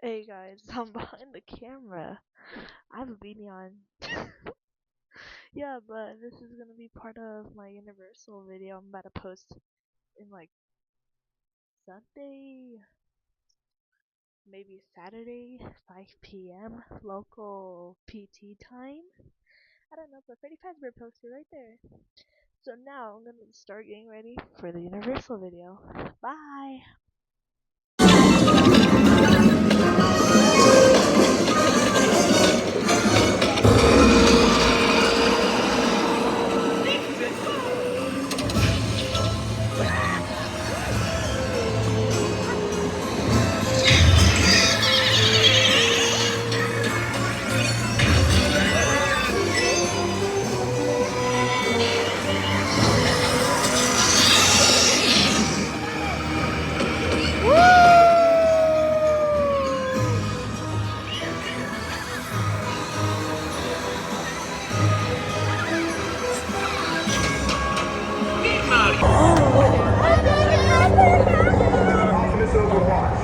Hey guys, I'm behind the camera. I have a beanie on. Yeah, but this is gonna be part of my Universal video I'm about to post in like Sunday, maybe Saturday, 5 p.m. local PT time. I don't know, but Freddy Fazbear posted right there. So now I'm gonna start getting ready for the Universal video. Bye!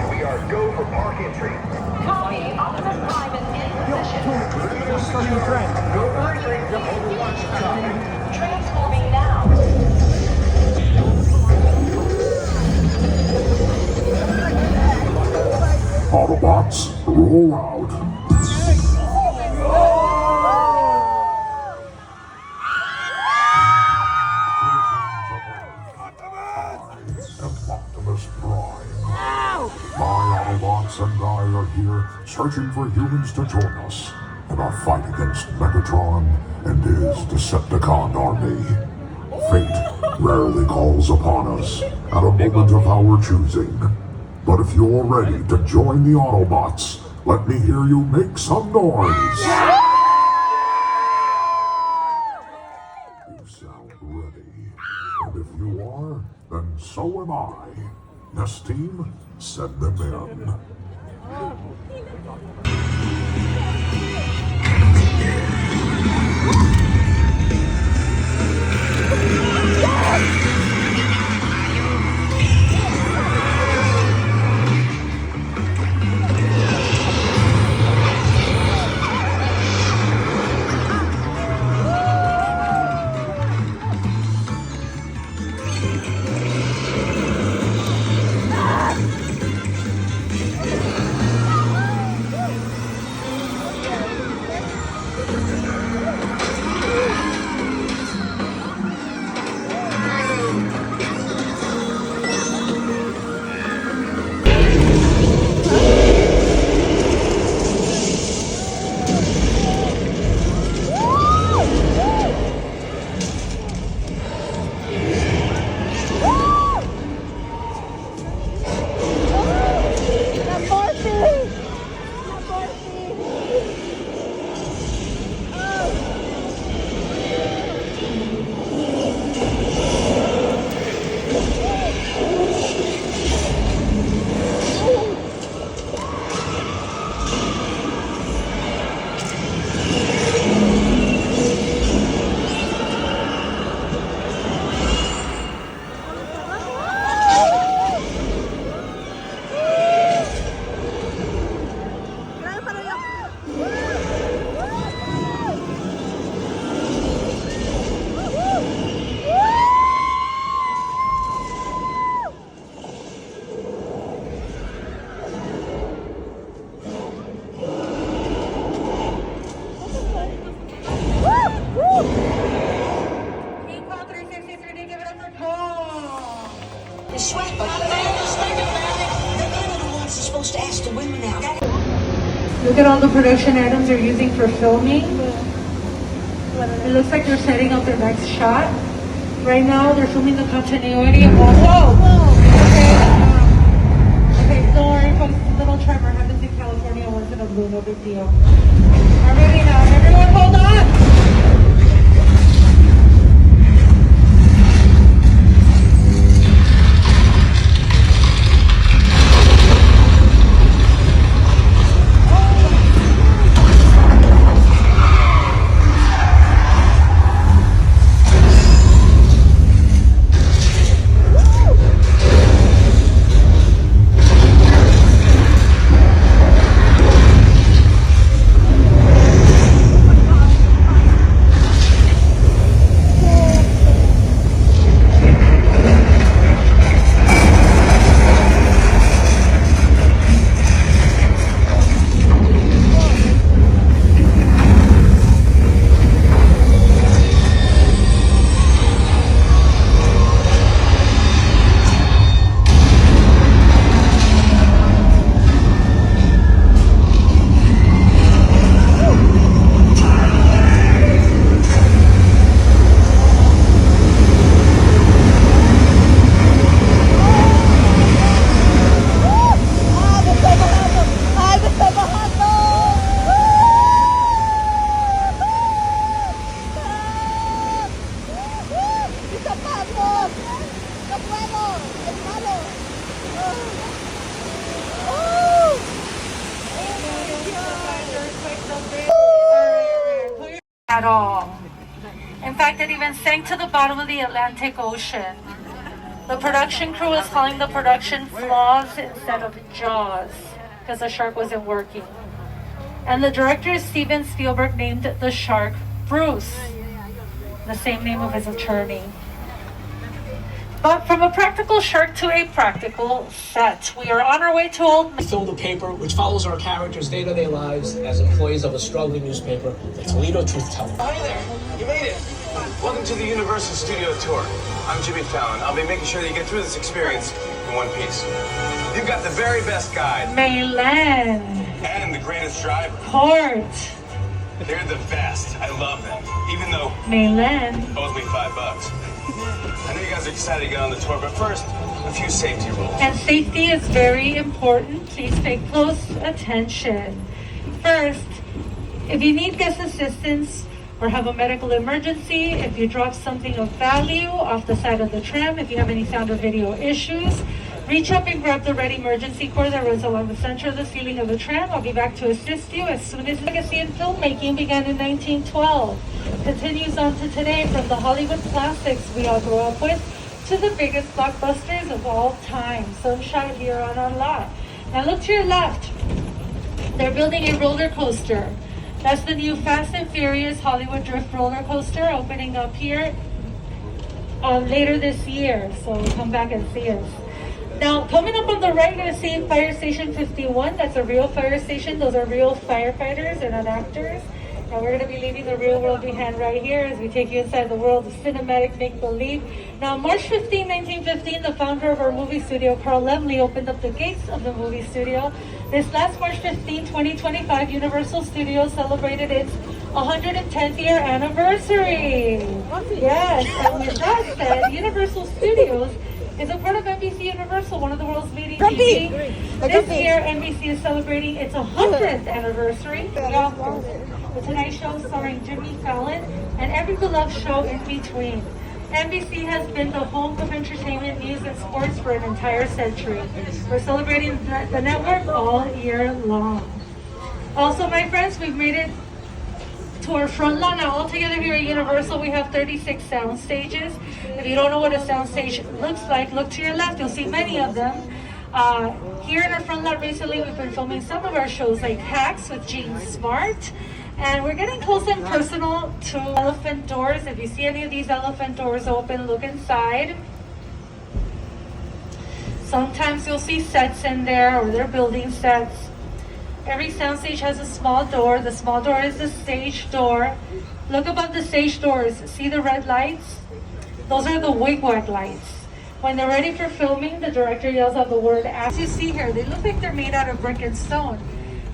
We are go for park entry. Copy. Optimus Prime is in position. Starting the train. Go for entry. Overwatch copy. Transforming now. Autobots, roll out. I am Optimus Prime. My Autobots and I are here searching for humans to join us in our fight against Megatron and his Decepticon army. Fate rarely calls upon us at a moment of our choosing. But if you're ready to join the Autobots, let me hear you make some noise. You sound ready. And if you are, then so am I. Next team, send them in. The sweat, but they're the ones that's supposed to ask the women out. Look at all the production items they're using for filming. It looks like they're setting up their next shot. Right now, they're filming the continuity of Whoa! Okay, don't worry, folks. It's a little tremor. Happens in California once in a blue. No big deal. I'm ready now. Everyone, hold on. at all. In fact, it even sank to the bottom of the Atlantic Ocean. The production crew was calling the production flaws instead of jaws because the shark wasn't working. And the director, Steven Spielberg, named the shark Bruce, the same name of his attorney. But from a practical shark to a practical set, we are on our way to Old We film the paper, which follows our characters' day-to-day lives as employees of a struggling newspaper, the Toledo Truth Teller. Hi there, you made it. Welcome to the Universal Studio Tour. I'm Jimmy Fallon. I'll be making sure that you get through this experience in one piece. You've got the very best guide. Mayland. And the greatest driver. Port. They're the best. I love them. Even though Mayland. owes me $5. I know you guys are excited to get on the tour, but first, a few safety rules. And safety is very important. Please pay close attention. First, if you need guest assistance or have a medical emergency, if you drop something of value off the side of the tram, if you have any sound or video issues, reach up and grab the red emergency cord that runs along the center of the ceiling of the tram. I'll be back to assist you as soon as legacy in filmmaking began in 1912. Continues on to today, from the Hollywood classics we all grew up with to the biggest blockbusters of all time. Some shot here on our lot. Now look to your left. They're building a roller coaster. That's the new Fast and Furious Hollywood Drift roller coaster opening up here later this year. So come back and see us. Now, coming up on the right, you're going to see Fire Station 51. That's a real fire station. Those are real firefighters. They're not actors. Now, we're going to be leaving the real world behind right here as we take you inside the world of cinematic make-believe. Now, March 15, 1915, the founder of our movie studio, Carl Laemmle, opened up the gates of the movie studio. This last March 15, 2025, Universal Studios celebrated its 110th year anniversary. Yes, and with that said, Universal Studios is a part of NBC Universal, one of the world's leading TV. This year, NBC is celebrating its 100th anniversary. The Tonight Show starring Jimmy Fallon and every beloved show in between. NBC has been the home of entertainment, news, and sports for an entire century. We're celebrating the network all year long. Also, my friends, we've made it to our front lawn. Now, all together here at Universal, we have 36 sound stages. If you don't know what a sound stage looks like, look to your left. You'll see many of them. Here in our front lot recently, we've been filming some of our shows like Hacks with Gene Smart. And we're getting close and personal to elephant doors. If you see any of these elephant doors open, look inside. Sometimes you'll see sets in there, or they're building sets. Every soundstage has a small door. The small door is the stage door. Look above the stage doors. See the red lights? Those are the wigwag lights. When they're ready for filming, the director yells out the word, as you see here. They look like they're made out of brick and stone.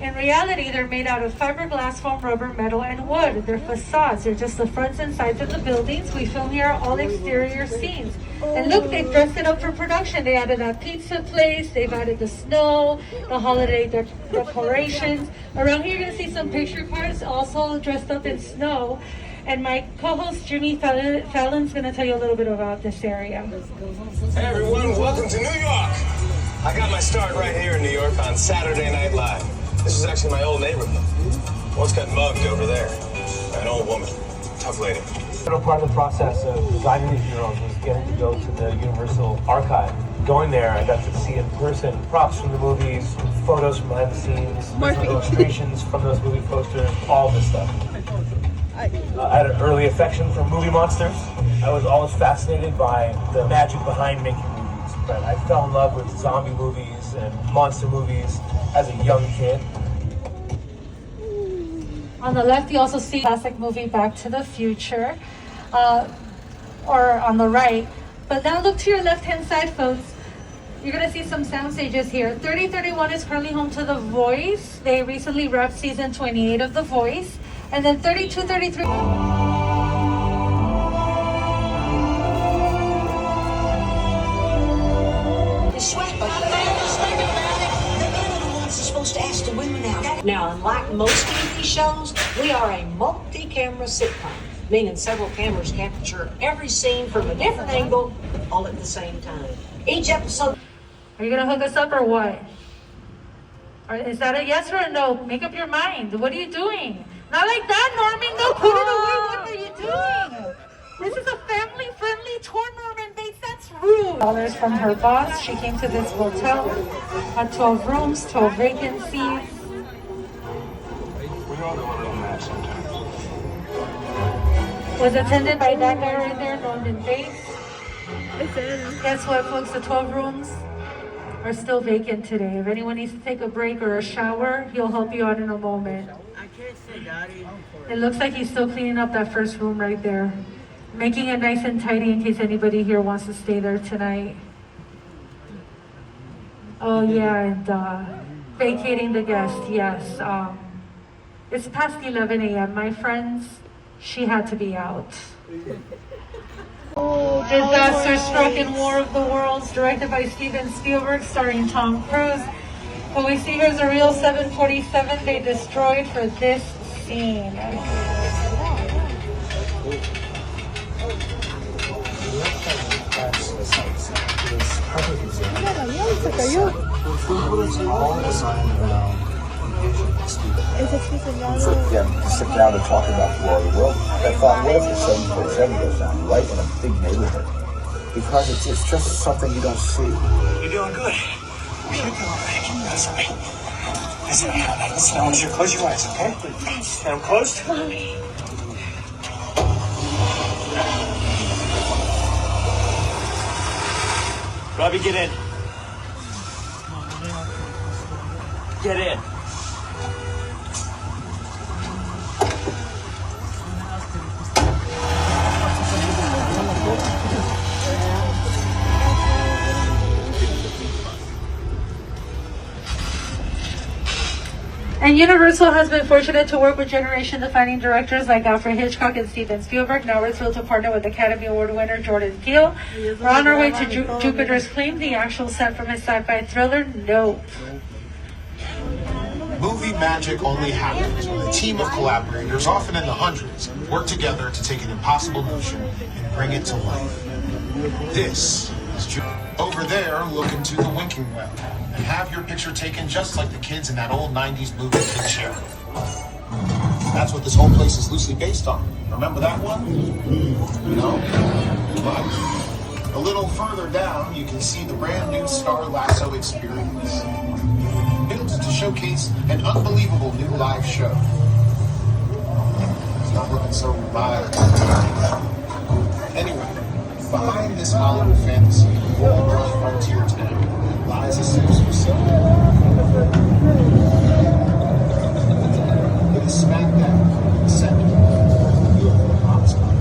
In reality, they're made out of fiberglass, foam, rubber, metal, and wood. They're facades. They're just the fronts and sides of the buildings. We film here all exterior scenes. And look, they've dressed it up for production. They added a pizza place. They've added the snow, the holiday decorations. Around here, you're going to see some picture cards also dressed up in snow. And my co-host, Jimmy Fallon's going to tell you a little bit about this area. Hey everyone, welcome to New York. I got my start right here in New York on Saturday Night Live. This is actually my old neighborhood. Once got mugged over there. An old woman. Tough lady. Part of the process of designing these murals was getting to go to the Universal Archive. Going there, I got to see in person props from the movies, photos from behind the scenes, illustrations from those movie posters, all this stuff. I had an early affection for movie monsters. I was always fascinated by the magic behind making movies. But I fell in love with zombie movies and monster movies as a young kid. On the left, you also see classic movie Back to the Future, or on the right. But now look to your left-hand side, folks. You're going to see some sound stages here. 3031 is currently home to The Voice. They recently wrapped season 28 of The Voice. And then 3233... Supposed to ask the women out. Now, unlike most TV shows, we are a multi-camera sitcom, meaning several cameras capture every scene from a different angle, all at the same time. Each episode... Are you going to hook us up or what? Or is that a yes or a no? Make up your mind. What are you doing? Not like that, Norman. No, put it away. are you doing? This is a family-friendly tournament, Bates. That's rude. $12 from her boss. She came to this hotel. Had 12 rooms, 12 vacancies. We all do a little mad sometimes. Was attended by that guy right there, Norman Bates. Guess what, folks? The 12 rooms are still vacant today. If anyone needs to take a break or a shower, he'll help you out in a moment. It looks like he's still cleaning up that first room right there. Making it nice and tidy in case anybody here wants to stay there tonight. Oh yeah, and vacating the guest, yes. It's past 11 a.m., my friends. She had to be out. Disaster Struck in War of the Worlds, directed by Steven Spielberg, starring Tom Cruise. What we see here is a real 747 they destroyed for this scene. Yeah, to sit down and talk about the war of the world. I thought, what if the 747 goes down right in a big neighborhood? Because it's just something you don't see. You're doing good. You're doing great. Listen, listen, I want you to close your eyes, okay? Get them closed. Robbie, get in. Get in. And Universal has been fortunate to work with generation-defining directors like Alfred Hitchcock and Steven Spielberg. Now we're thrilled to partner with Academy Award winner Jordan Peele. We're on our way to Jupiter's Claim, the actual set from his sci-fi thriller, Nope. Movie magic only happens when a team of collaborators, often in the hundreds, work together to take an impossible notion and bring it to life. This is over there, look into the winking well and have your picture taken just like the kids in that old 90s movie Kid Sheriff. That's what this whole place is loosely based on. Remember that one? No? But a little further down, you can see the brand new Star Lasso experience. Built to showcase an unbelievable new live show. It's not looking so live. Anyway, behind this Hollywood fantasy, Gold Rush frontier town, lies a Sims facility. It is smack dab in the center of the hotspot.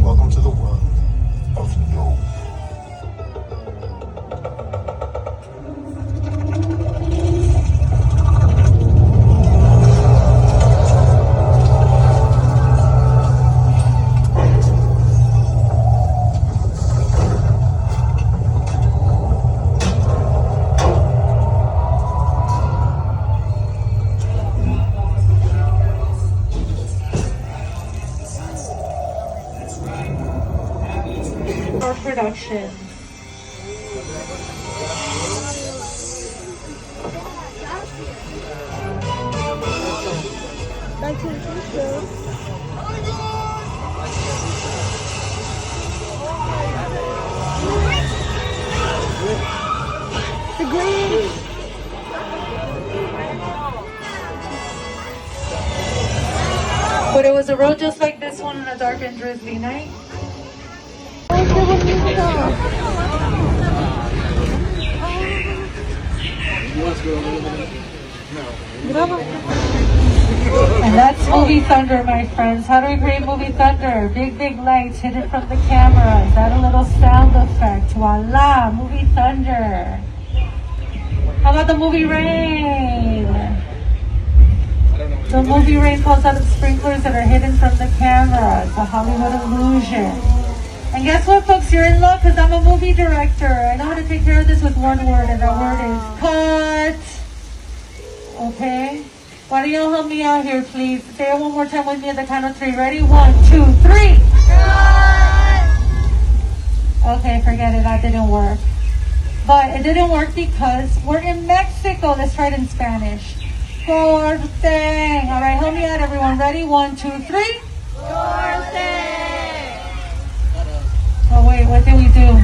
Welcome to the world of No. Production. Back to the future. The green. But it was a road just like this one on a dark and drizzly night. And that's Movie Thunder, my friends. How do we create Movie Thunder? Big, big lights hidden from the cameras. Add a little sound effect. Voila, Movie Thunder. How about the movie Rain? The movie Rain falls out of sprinklers that are hidden from the cameras. A Hollywood illusion. And guess what, folks? You're in luck because I'm a movie director. I know how to take care of this with one word, and the word is cut. Okay? Why don't y'all help me out here, please? Say it one more time with me at the count of 3. Ready? 1, 2, 3. Cut! Okay, forget it. That didn't work. But it didn't work because we're in Mexico. Let's try it in Spanish. Sure thing. All right, help me out, everyone. Ready? 1, 2, 3. Sure thing. Oh, wait, what did we do?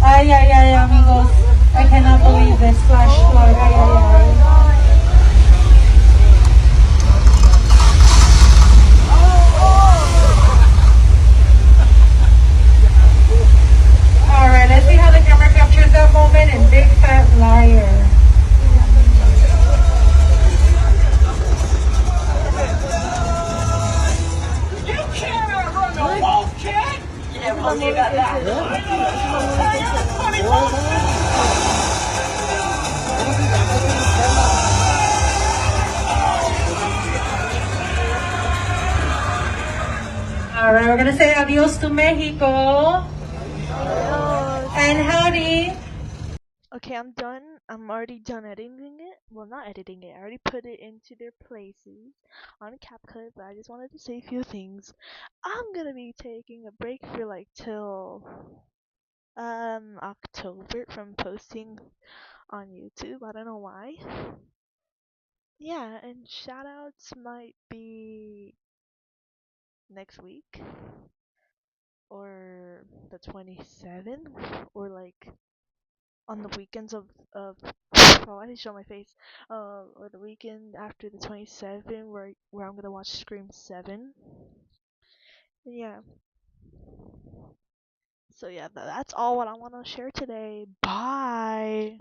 Ay, ay, ay, amigos. I cannot believe this flash flood. Ay, ay, ay. All right, let's see how the camera captures that moment in Big Fat Liar. You can't outrun the wolf, kid! Yeah, well, you got that. All right, we're gonna say adios to Mexico. And howdy. Okay, I'm done. I'm already done editing it. Well, not editing it. I already put it into their places on CapCut, but I just wanted to say a few things. I'm gonna be taking a break for like till October from posting on YouTube. I don't know why. Yeah, and shoutouts might be next week or the 27th or like on the weekends of oh, I didn't show my face. Or the weekend after the 27th, where I'm gonna watch Scream 7. Yeah. So yeah, that's all what I want to share today. Bye.